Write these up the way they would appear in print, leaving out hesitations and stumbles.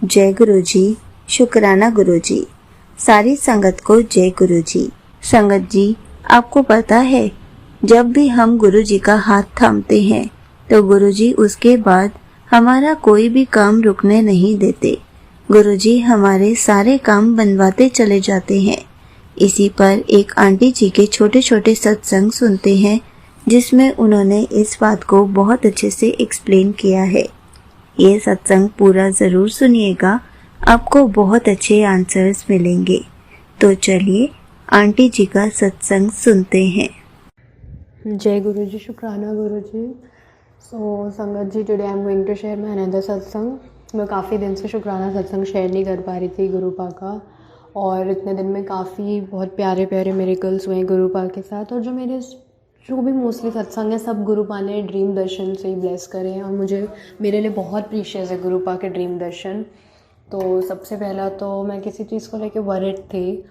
जय गुरु जी। शुक्राना गुरु जी। सारी संगत को जय गुरु जी। संगत जी, आपको पता है, जब भी हम गुरु जी का हाथ थामते हैं तो गुरु जी उसके बाद हमारा कोई भी काम रुकने नहीं देते। गुरु जी हमारे सारे काम बनवाते चले जाते हैं। इसी पर एक आंटी जी के छोटे छोटे सत्संग सुनते हैं, जिसमें उन्होंने इस बात को बहुत अच्छे से एक्सप्लेन किया है। ये सत्संग पूरा जरूर सुनिएगा, आपको बहुत अच्छे आंसर्स मिलेंगे। तो चलिए आंटी जी का सत्संग सुनते हैं। जय गुरु जी। शुक्राना गुरु ji. So sangat ji, today I am going to share my another satsang. मैं काफ़ी दिन से शुक्राना सत्संग शेयर नहीं कर पा रही थी गुरुपा का, और इतने दिन में काफ़ी बहुत प्यारे प्यारे मिरेकल्स हुए गुरुपा के साथ। और जो भी मोस्टली सत्संग है, सब गुरुपा ने ड्रीम दर्शन से ही ब्लेस करे हैं, और मेरे लिए बहुत प्रीशियस है गुरुपा के ड्रीम दर्शन। तो सबसे पहला तो मैं किसी चीज़ को लेके वरिड थी,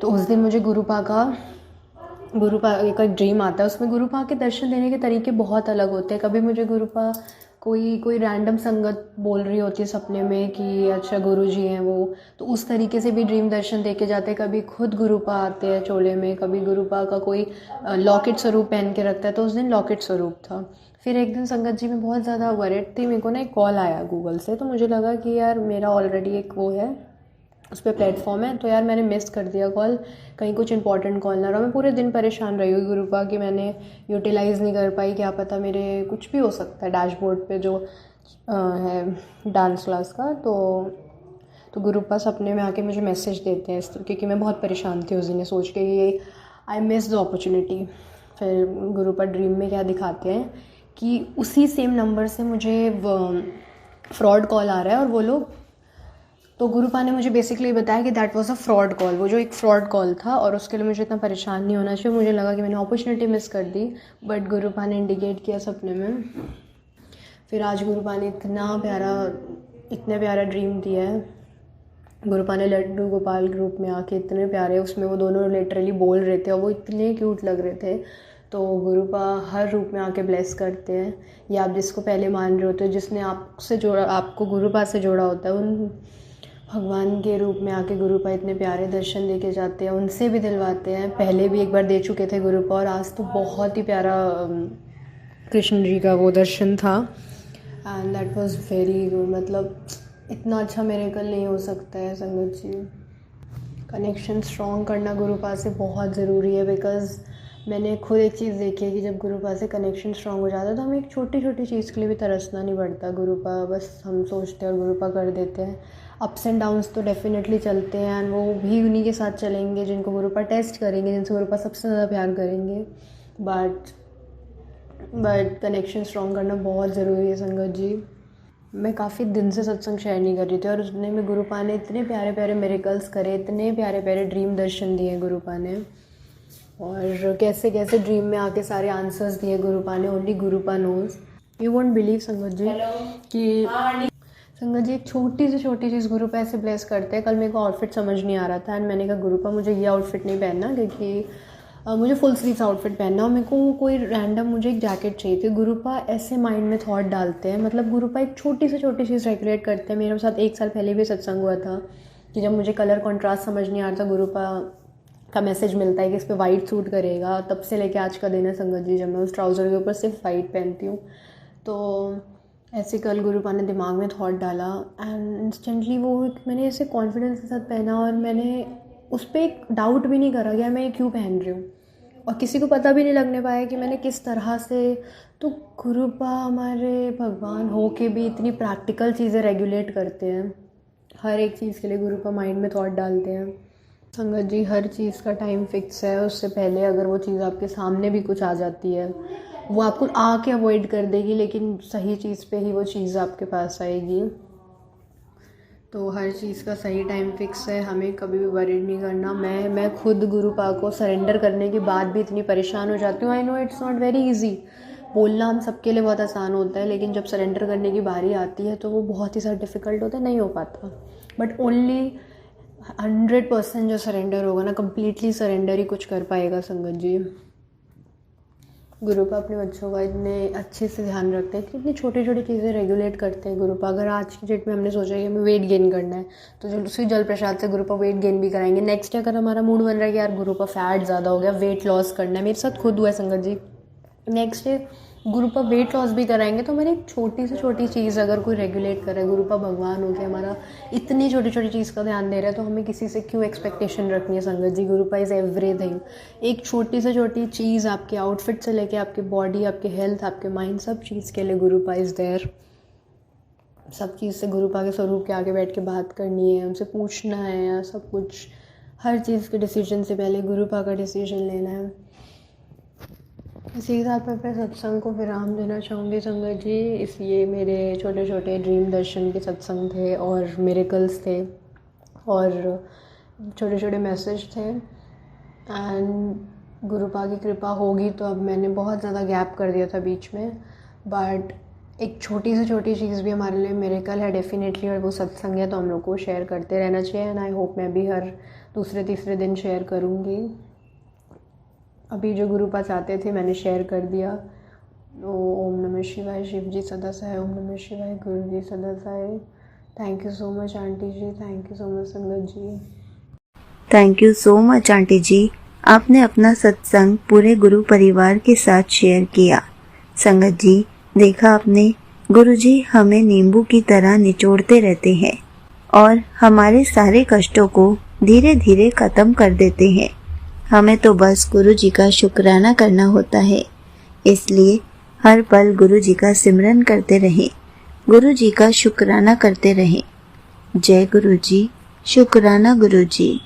तो उस दिन मुझे गुरुपा का ड्रीम आता है। उसमें गुरुपा के दर्शन देने के तरीके बहुत अलग होते हैं। कभी मुझे गुरुपा कोई रैंडम संगत बोल रही होती है सपने में कि अच्छा गुरु जी हैं वो, तो उस तरीके से भी ड्रीम दर्शन देके जाते हैं। कभी खुद गुरुपा आते हैं चोले में, कभी गुरुपा का कोई लॉकेट स्वरूप पहन के रखता है, तो उस दिन लॉकेट स्वरूप था। फिर एक दिन संगत जी में बहुत ज़्यादा वरिड थी, मेरे को ना एक कॉल आया गूगल से, तो मुझे लगा कि यार मेरा ऑलरेडी एक वो है, उस पर प्लेटफॉर्म है, तो यार मैंने मिस कर दिया कॉल, कहीं कुछ इंपॉर्टेंट कॉल ना रहा। मैं पूरे दिन परेशान रही हुई गुरुपा कि मैंने यूटिलाइज़ नहीं कर पाई, क्या पता मेरे कुछ भी हो सकता है डैशबोर्ड पे जो है डांस क्लास का। तो गुरुपा सपने में आके मुझे मैसेज देते हैं क्योंकि मैं बहुत परेशान थी उस दिन, सोच के ये आई मिस द अपॉर्चुनिटी। फिर गुरुपा ड्रीम में क्या दिखाते हैं कि उसी सेम नंबर से मुझे फ्रॉड कॉल आ रहा है, और वो लोग, तो गुरुपा ने मुझे बेसिकली बताया कि that was a fraud call, वो जो एक फ्रॉड कॉल था, और उसके लिए मुझे इतना परेशान नहीं होना चाहिए। मुझे लगा कि मैंने अपॉर्चुनिटी मिस कर दी, बट गुरुपा ने इंडिकेट किया सपने में। फिर आज गुरुपा ने इतने प्यारा ड्रीम दिया है। गुरुपा ने लड्डू गोपाल ग्रुप में आके इतने प्यारे, उसमें वो दोनों लिटरली बोल रहे थे और वो इतने क्यूट लग रहे थे। तो गुरुपा हर रूप में आके ब्लेस करते हैं। या आप जिसको पहले मान रहे होते हो, जिसने आपको गुरुपा से जोड़ा होता है, उन भगवान के रूप में आके गुरुपा इतने प्यारे दर्शन देके जाते हैं, उनसे भी दिलवाते हैं। पहले भी एक बार दे चुके थे गुरुपा, और आज तो बहुत ही प्यारा कृष्ण जी का वो दर्शन था, and that was very good. मतलब इतना अच्छा मिरेकल नहीं हो सकता है संगत जी। कनेक्शन स्ट्रॉन्ग करना गुरुपा से बहुत ज़रूरी है, बिकॉज़ मैंने खुद एक चीज़ देखी है कि जब गुरुपा से कनेक्शन स्ट्रॉन्ग हो जाता है तो हमें एक छोटी छोटी चीज़ के लिए भी तरसना नहीं पड़ता। गुरुपा बस हम सोचते हैं और गुरुपा कर देते हैं। अप्स एंड डाउन्स तो डेफिनेटली चलते हैं, एंड वो भी उन्हीं के साथ चलेंगे जिनको गुरुपा टेस्ट करेंगे, जिनसे गुरुपा सबसे ज़्यादा प्यार करेंगे। बट कनेक्शन स्ट्रॉन्ग करना बहुत ज़रूरी है संगत जी। मैं काफ़ी दिन से सत्संग शेयर नहीं कर रही थी, और उसने में गुरुपा ने इतने प्यारे प्यारे मिरेकल्स करे, इतने प्यारे प्यारे ड्रीम दर्शन दिए गुरुपा ने, और कैसे कैसे ड्रीम में आके सारे आंसर्स दिए गुरुपा ने। Only Gurupa knows. You won't believe Sangat ji कि संगत जी एक छोटी से छोटी चीज़ गुरुपा ऐसे ब्लेस करते हैं। कल मेरे को आउटफिट समझ नहीं आ रहा था, एंड मैंने कहा गुरुपा मुझे ये आउटफिट नहीं पहनना, क्योंकि मुझे फुल स्लीव्स आउटफिट पहनना, और मेरे को कोई रैंडम मुझे एक जैकेट चाहिए थी। गुरुपा ऐसे माइंड में थॉट डालते हैं, मतलब गुरुपा एक छोटी से छोटी चीज़ रेगुलेट करते हैं। मेरे साथ 1 साल पहले भी सत्संग हुआ था कि जब मुझे कलर कॉन्ट्रास्ट समझ नहीं आ रहा था, गुरुपा का मैसेज मिलता है कि इस पर वाइट सूट करेगा। तब से लेके आज का दिन है संगत जी, जब मैं उस ट्राउज़र के ऊपर सिर्फ वाइट पहनती हूँ। तो ऐसे कल गुरुपा ने दिमाग में थॉट डाला, एंड इंस्टेंटली वो मैंने ऐसे कॉन्फिडेंस के साथ पहना, और मैंने उस पर एक डाउट भी नहीं करा कि मैं ये क्यों पहन रही हूँ, और किसी को पता भी नहीं लगने पाया कि मैंने किस तरह से। तो गुरुपा हमारे भगवान हो के भी इतनी प्रैक्टिकल चीज़ें रेगुलेट करते हैं। हर एक चीज़ के लिए गुरुपा माइंड में थॉट डालते हैं। संगत जी हर चीज़ का टाइम फिक्स है, उससे पहले अगर वो चीज़ आपके सामने भी कुछ आ जाती है, वो आपको आके अवॉइड कर देगी, लेकिन सही चीज़ पे ही वो चीज़ आपके पास आएगी। तो हर चीज़ का सही टाइम फिक्स है, हमें कभी भी वरीड नहीं करना। मैं खुद गुरुपा को सरेंडर करने के बाद भी इतनी परेशान हो जाती हूँ। I know it's not very easy, बोलना हम सबके लिए बहुत आसान होता है, लेकिन जब सरेंडर करने की बारी आती है तो वो बहुत ही ज़्यादा डिफ़िकल्ट होता है, नहीं हो पाता। बट ओनली 100% जो सरेंडर होगा ना, कम्प्लीटली सरेंडर ही कुछ कर पाएगा संगत जी। गुरुपा अपने बच्चों का इतने अच्छे से ध्यान रखते हैं कि इतनी छोटी छोटी चीज़ें रेगुलेट करते हैं गुरुपा। अगर आज की डेट में हमने सोचा कि हमें वेट गेन करना है तो जो उसी जल प्रसाद से गुरुपा वेट गेन भी कराएंगे। नेक्स्ट डे अगर हमारा मूड बन रहा है कि यार गुरुपा फैट ज़्यादा हो गया, वेट लॉस करना है, मेरे साथ खुद हुआ है संगत जी, नेक्स्ट डे गुरुपा वेट लॉस भी कराएंगे। तो हमारी एक छोटी से छोटी चीज़ अगर कोई रेगुलेट करे, गुरुपा भगवान हो गया हमारा, इतनी छोटी छोटी चीज़ का ध्यान दे रहा है, तो हमें किसी से क्यों एक्सपेक्टेशन रखनी है संगत जी। गुरुपा इज़ एवरीथिंग। एक छोटी से छोटी चीज़, आपके आउटफिट से लेके आपकी बॉडी, आपके हेल्थ, आपके माइंड, सब चीज़ के लिए गुरुपा इज़ देयर। सब चीज़ से गुरुपा के स्वरूप के आगे बैठ के बात करनी है, उनसे पूछना है, या सब कुछ हर चीज़ के डिसीजन से पहले गुरुपा का डिसीजन लेना है। इसी के साथ मैं अपने सत्संग को विराम देना चाहूँगी संगत जी। इसलिए मेरे छोटे छोटे ड्रीम दर्शन के सत्संग थे और मिरेकल्स थे और छोटे छोटे मैसेज थे। एंड गुरुपा की कृपा होगी तो अब मैंने बहुत ज़्यादा गैप कर दिया था बीच में, बट एक छोटी से छोटी चीज़ भी हमारे लिए मिरेकल है डेफिनेटली, और वो सत्संग है, तो हम लोग को शेयर करते रहना चाहिए। एंड आई होप मैं भी हर दूसरे तीसरे दिन शेयर करूँगी। अभी जो गुरुपा चाहते थे मैंने शेयर कर दिया। ओम नमः शिवाय। शिव जी सदा सहाय। ओम नमः शिवाय। गुरु जी सदा सहाय। Thank you so much aunty ji, thank you so much sangat ji. Thank you so much aunty ji, आपने अपना सत्संग पूरे गुरु परिवार के साथ शेयर किया। संगत जी, देखा आपने, गुरुजी हमें नींबू की तरह निचोड़ते रहते हैं और हमारे सारे कष्टों को धीरे धीरे खत्म कर देते हैं। हमें तो बस गुरुजी का शुक्राना करना होता है। इसलिए हर पल गुरुजी का सिमरन करते रहें, गुरुजी का शुक्राना करते रहें। जय गुरुजी, शुक्राना गुरुजी।